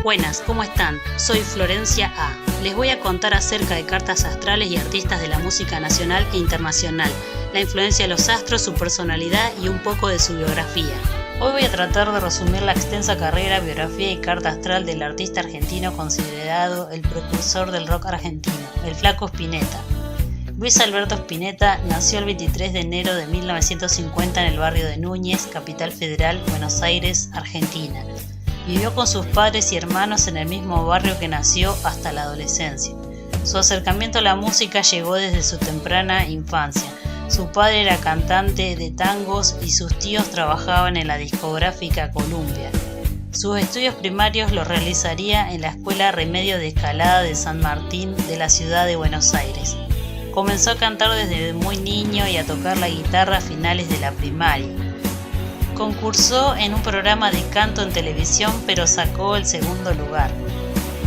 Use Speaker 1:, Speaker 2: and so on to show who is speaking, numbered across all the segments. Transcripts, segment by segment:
Speaker 1: Buenas, ¿cómo están? Soy Florencia A. Les voy a contar acerca de cartas astrales y artistas de la música nacional e internacional, la influencia de los astros, su personalidad y un poco de su biografía. Hoy voy a tratar de resumir la extensa carrera, biografía y carta astral del artista argentino considerado el precursor del rock argentino, el Flaco Spinetta. Luis Alberto Spinetta nació el 23 de enero de 1950 en el barrio de Núñez, Capital Federal, Buenos Aires, Argentina. Vivió con sus padres y hermanos en el mismo barrio que nació hasta la adolescencia. Su acercamiento a la música llegó desde su temprana infancia. Su padre era cantante de tangos y sus tíos trabajaban en la discográfica Columbia. Sus estudios primarios los realizaría en la Escuela Remedios de Escalada de San Martín de la ciudad de Buenos Aires. Comenzó a cantar desde muy niño y a tocar la guitarra a finales de la primaria. Concursó en un programa de canto en televisión, pero sacó el segundo lugar.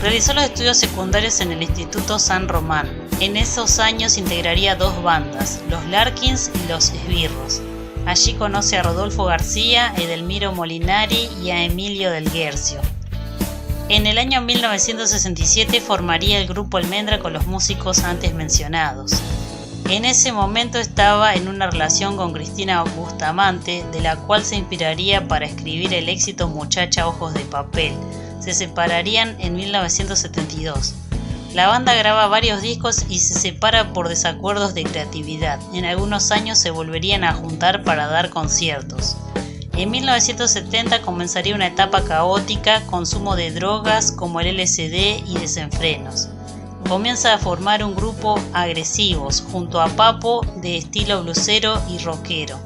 Speaker 1: Realizó los estudios secundarios en el Instituto San Román. En esos años integraría dos bandas, los Larkins y los Esbirros. Allí conoce a Rodolfo García, Edelmiro Molinari y a Emilio del Guercio. En el año 1967 formaría el grupo Almendra con los músicos antes mencionados. En ese momento estaba en una relación con Cristina Bustamante, de la cual se inspiraría para escribir el éxito Muchacha Ojos de Papel. Se separarían en 1972. La banda graba varios discos y se separa por desacuerdos de creatividad. En algunos años se volverían a juntar para dar conciertos. En 1970 comenzaría una etapa caótica, consumo de drogas como el LSD y desenfrenos. Comienza a formar un grupo Agresivos, junto a Papo, de estilo blusero y rockero.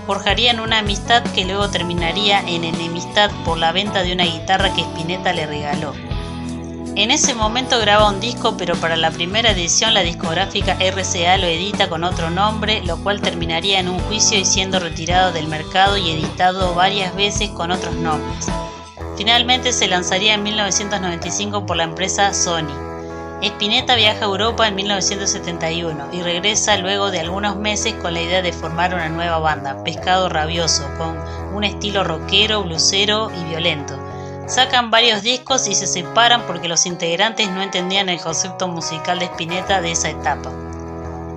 Speaker 1: Forjarían una amistad que luego terminaría en enemistad por la venta de una guitarra que Spinetta le regaló. En ese momento graba un disco, pero para la primera edición la discográfica RCA lo edita con otro nombre, lo cual terminaría en un juicio y siendo retirado del mercado y editado varias veces con otros nombres. Finalmente se lanzaría en 1995 por la empresa Sony. Spinetta viaja a Europa en 1971 y regresa luego de algunos meses con la idea de formar una nueva banda, Pescado Rabioso, con un estilo rockero, blusero y violento. Sacan varios discos y se separan porque los integrantes no entendían el concepto musical de Spinetta de esa etapa.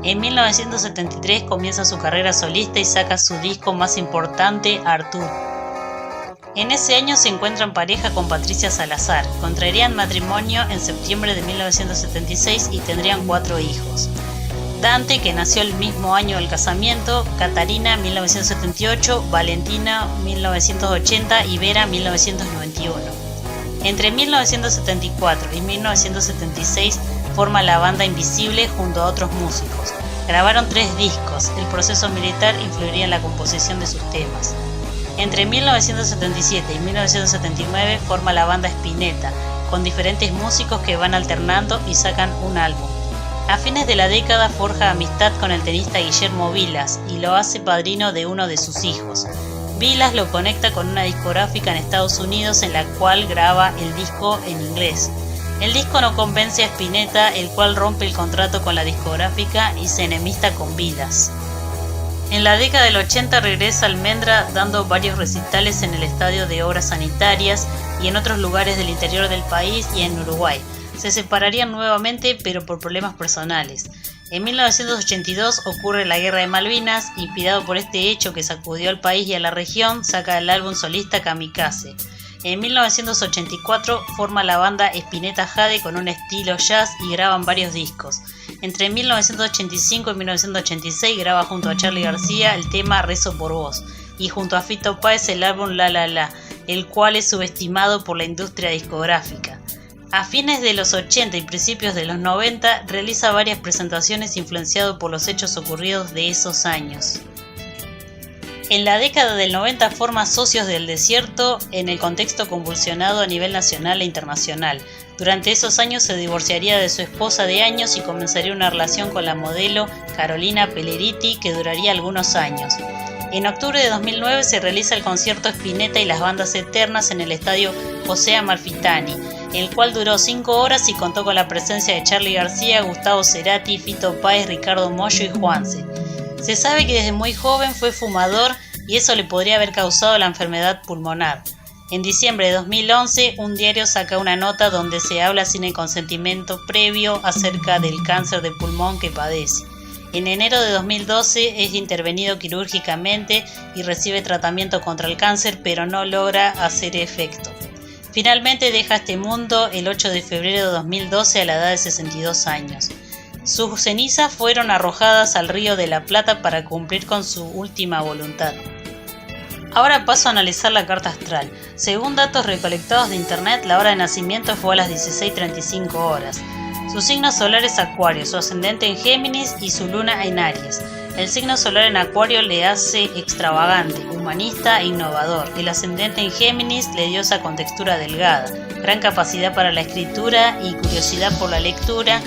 Speaker 1: En 1973 comienza su carrera solista y saca su disco más importante, Artur. En ese año se encuentra en pareja con Patricia Salazar. Contraerían matrimonio en septiembre de 1976 y tendrían 4 hijos. Dante, que nació el mismo año del casamiento, Catarina 1978, Valentina 1980 y Vera 1991. Entre 1974 y 1976 forma la banda Invisible junto a otros músicos. Grabaron 3 discos. El proceso militar influiría en la composición de sus temas. Entre 1977 y 1979 forma la banda Spinetta, con diferentes músicos que van alternando y sacan un álbum. A fines de la década forja amistad con el tenista Guillermo Vilas y lo hace padrino de uno de sus hijos. Vilas lo conecta con una discográfica en Estados Unidos en la cual graba el disco en inglés. El disco no convence a Spinetta, el cual rompe el contrato con la discográfica y se enemista con Vilas. En la década del 80 regresa Almendra dando varios recitales en el Estadio de Obras Sanitarias y en otros lugares del interior del país y en Uruguay. Se separarían nuevamente, pero por problemas personales. En 1982 ocurre la Guerra de Malvinas. Inspirado por este hecho que sacudió al país y a la región, saca el álbum solista Kamikaze. En 1984 forma la banda Spinetta Jade con un estilo jazz y graban varios discos. Entre 1985 y 1986 graba junto a Charly García el tema Rezo por Vos y junto a Fito Páez el álbum La La La, el cual es subestimado por la industria discográfica. A fines de los 80 y principios de los 90 realiza varias presentaciones influenciado por los hechos ocurridos de esos años. En la década del 90 forma Socios del Desierto en el contexto convulsionado a nivel nacional e internacional. Durante esos años se divorciaría de su esposa de años y comenzaría una relación con la modelo Carolina Pelleriti que duraría algunos años. En octubre de 2009 se realiza el concierto Spinetta y las bandas eternas en el estadio José Amalfitani, el cual duró 5 horas y contó con la presencia de Charly García, Gustavo Cerati, Fito Páez, Ricardo Mollo y Juanse. Se sabe que desde muy joven fue fumador y eso le podría haber causado la enfermedad pulmonar. En diciembre de 2011, un diario saca una nota donde se habla sin el consentimiento previo acerca del cáncer de pulmón que padece. En enero de 2012 es intervenido quirúrgicamente y recibe tratamiento contra el cáncer, pero no logra hacer efecto. Finalmente deja este mundo el 8 de febrero de 2012 a la edad de 62 años. Sus cenizas fueron arrojadas al Río de la Plata para cumplir con su última voluntad. Ahora paso a analizar la carta astral. Según datos recolectados de internet, la hora de nacimiento fue a las 16:35 horas. Su signo solar es Acuario, su ascendente en Géminis y su luna en Aries. El signo solar en Acuario le hace extravagante, humanista e innovador. El ascendente en Géminis le dio esa contextura delgada, gran capacidad para la escritura y curiosidad por la lectura.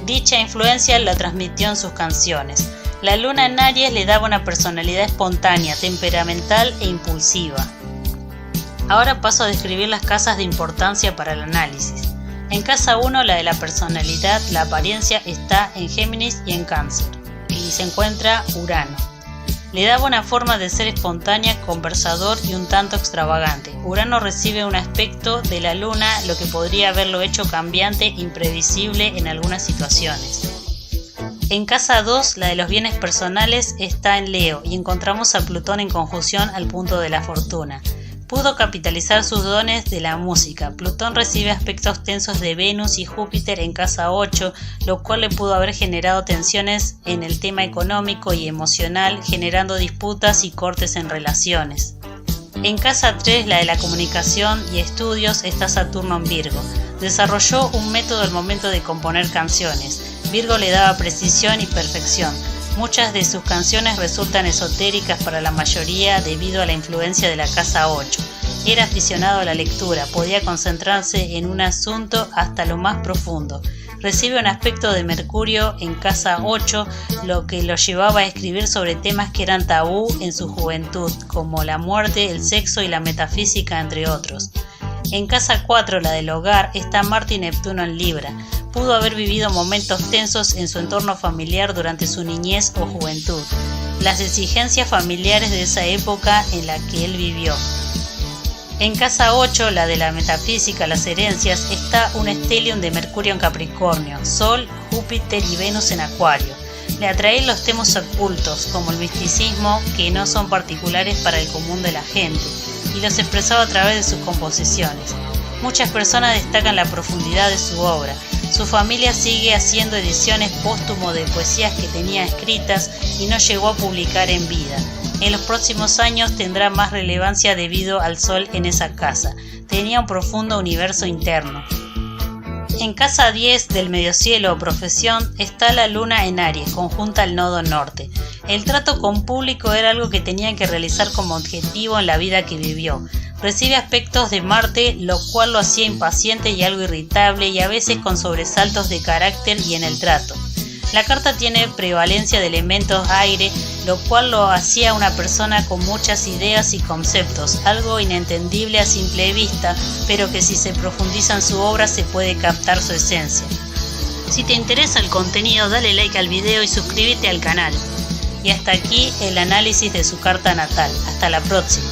Speaker 1: Dicha influencia la transmitió en sus canciones. La luna en Aries le daba una personalidad espontánea, temperamental e impulsiva. Ahora paso a describir las casas de importancia para el análisis. En casa 1, la de la personalidad, la apariencia está en Géminis y en Cáncer, y se encuentra Urano. Le daba una forma de ser espontánea, conversador y un tanto extravagante. Urano recibe un aspecto de la luna, lo que podría haberlo hecho cambiante, imprevisible en algunas situaciones. En casa 2, la de los bienes personales, está en Leo y encontramos a Plutón en conjunción al punto de la fortuna. Pudo capitalizar sus dones de la música. Plutón recibe aspectos tensos de Venus y Júpiter en casa 8, lo cual le pudo haber generado tensiones en el tema económico y emocional, generando disputas y cortes en relaciones. En casa 3, la de la comunicación y estudios, está Saturno en Virgo. Desarrolló un método al momento de componer canciones. Virgo le daba precisión y perfección. Muchas de sus canciones resultan esotéricas para la mayoría debido a la influencia de la casa 8. Era aficionado a la lectura, podía concentrarse en un asunto hasta lo más profundo. Recibe un aspecto de Mercurio en casa 8, lo que lo llevaba a escribir sobre temas que eran tabú en su juventud, como la muerte, el sexo y la metafísica, entre otros. En casa 4, la del hogar, está Marte y Neptuno en Libra. Pudo haber vivido momentos tensos en su entorno familiar durante su niñez o juventud, las exigencias familiares de esa época en la que él vivió. En casa 8, la de la metafísica, las herencias, está un stellium de Mercurio en Capricornio, Sol, Júpiter y Venus en Acuario. Le atraen los temas ocultos, como el misticismo, que no son particulares para el común de la gente, y los expresaba a través de sus composiciones. Muchas personas destacan la profundidad de su obra. Su familia sigue haciendo ediciones póstumo de poesías que tenía escritas y no llegó a publicar en vida. En los próximos años tendrá más relevancia debido al sol en esa casa. Tenía un profundo universo interno. En casa 10 del mediocielo o profesión está la luna en Aries, conjunta al nodo norte. El trato con público era algo que tenía que realizar como objetivo en la vida que vivió. Recibe aspectos de Marte, lo cual lo hacía impaciente y algo irritable y a veces con sobresaltos de carácter y en el trato. La carta tiene prevalencia de elementos aire, lo cual lo hacía una persona con muchas ideas y conceptos, algo inentendible a simple vista, pero que si se profundiza en su obra se puede captar su esencia. Si te interesa el contenido, dale like al video y suscríbete al canal. Y hasta aquí el análisis de su carta natal. Hasta la próxima.